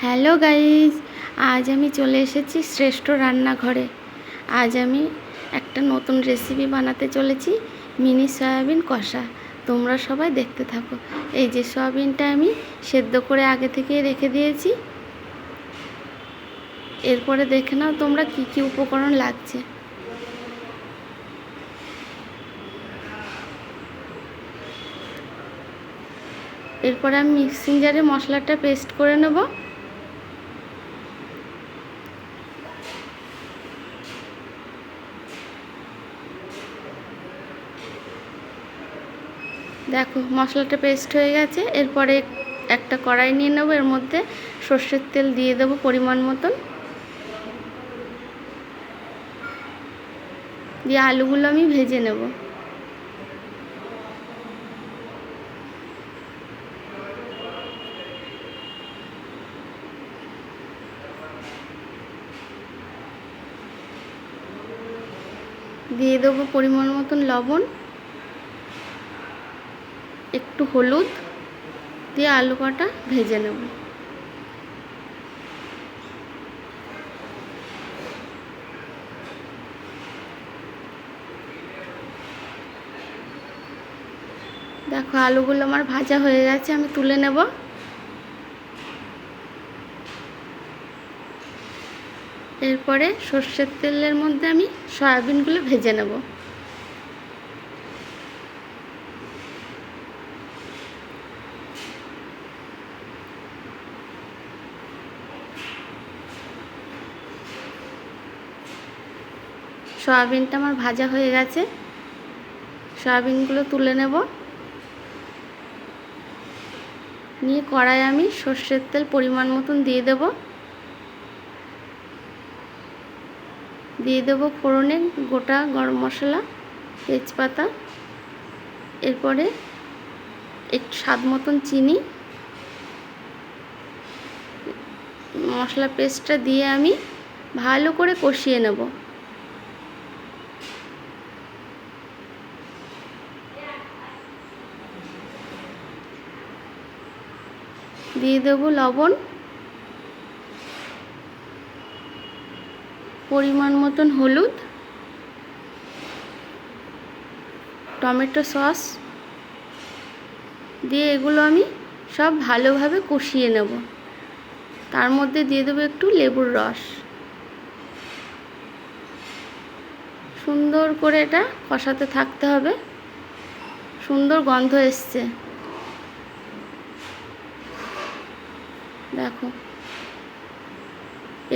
Hello guys, আজ আমি চলে এসেছি শ্রেষ্ঠ রান্নাঘরে। আজ আমি একটা নতুন রেসিপি বানাতে চলেছি, মিনি সয়াবিন কষা। তোমরা সবাই দেখতে থাকো। এই যে সয়াবিনটা আমি সেদ্ধ করে আগে থেকেই রেখে দিয়েছি। এরপরে দেখে নাও তোমরা কি কি উপকরণ লাগছে। এরপরে আমি মিক্সিং জারে মশলাটা পেস্ট করে নেব। দেখো মশলাটা পেস্ট হয়ে গেছে। এরপরে একটা কড়াই নিয়ে নেব, এর মধ্যে সর্ষের তেল দিয়ে দেব পরিমাণ মতন। দিয়ে আলুগুলো আমি ভেজে নেব। দিয়ে দেবো পরিমাণ মতন লবণ, একটু হলুদ, দিয়ে আলু কটা ভেজে নেব। দেখো আলুগুলো আমার ভাজা হয়ে গেছে, আমি তুলে নেব। এরপরে সর্ষের তেলের মধ্যে আমি সয়াবিনগুলো ভেজে নেব। সয়াবিনটা আমার ভাজা হয়ে গেছে, সয়াবিনগুলো তুলে নেব। নিয়ে কড়াই আমি সর্ষের তেল পরিমাণ মতন দিয়ে দেব। দিয়ে দেবো ফোড়নে গোটা গরম মশলা, তেজপাতা। এরপরে একটু স্বাদ মতন চিনি, মশলা পেস্টটা দিয়ে আমি ভালো করে কষিয়ে নেব। দিয়ে দেবো লবণ, পরিমাণ মতন হলুদ, টমেটো সস দিয়ে এগুলো আমি সব ভালোভাবে কষিয়ে নেব। তার মধ্যে দিয়ে দেবো একটু লেবুর রস। সুন্দর করে এটা কষাতে থাকতে হবে। সুন্দর গন্ধ এসছে, দেখো।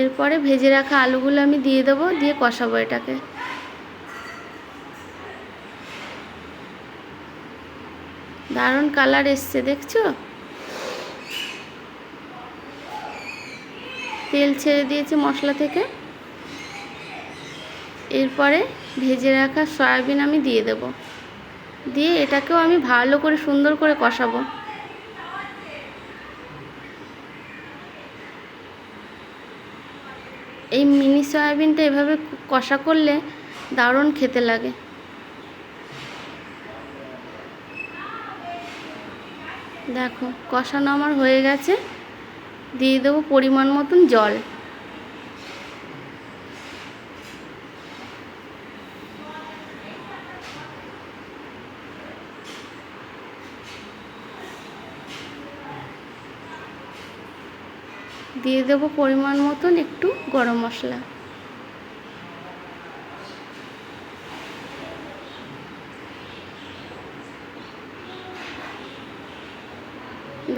এরপরে ভেজে রাখা আলুগুলো আমি দিয়ে দেবো, দিয়ে কষাবো এটাকে। দারুণ কালার এসছে, দেখছো? তেল ছেড়ে দিয়েছে মশলা থেকে। এরপরে ভেজে রাখা সয়াবিন আমি দিয়ে দেব। দিয়ে এটাকেও আমি ভালো করে সুন্দর করে কষাবো। এই মিনি সয়াবিনটা এভাবে কষা করলে দারুণ খেতে লাগে। দেখো কষানো আমার হয়ে গেছে। দিয়ে দেবো পরিমাণ মতন জল। দিয়ে দেবো পরিমাণ মতন একটু গরম মশলা।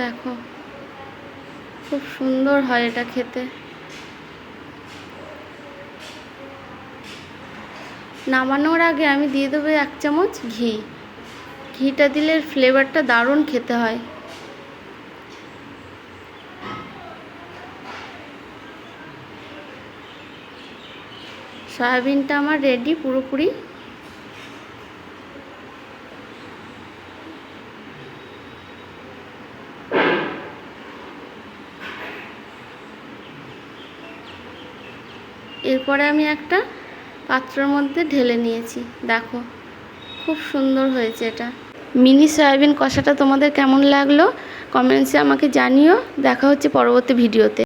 দেখো খুব সুন্দর হয় এটা খেতে। নামানোর আগে আমি দিয়ে দেবো 1 চামচ ঘি। ঘিটা দিলে ফ্লেভারটা দারুণ খেতে হয়। সয়াবিনটা আমার রেডি পুরোপুরি। এরপরে আমি একটা পাত্রের মধ্যে ঢেলে নিয়েছি। দেখো খুব সুন্দর হয়েছে এটা। মিনি সয়াবিন কষাটা তোমাদের কেমন লাগলো কমেন্টসে আমাকে জানিও। দেখা হচ্ছে পরবর্তী ভিডিওতে।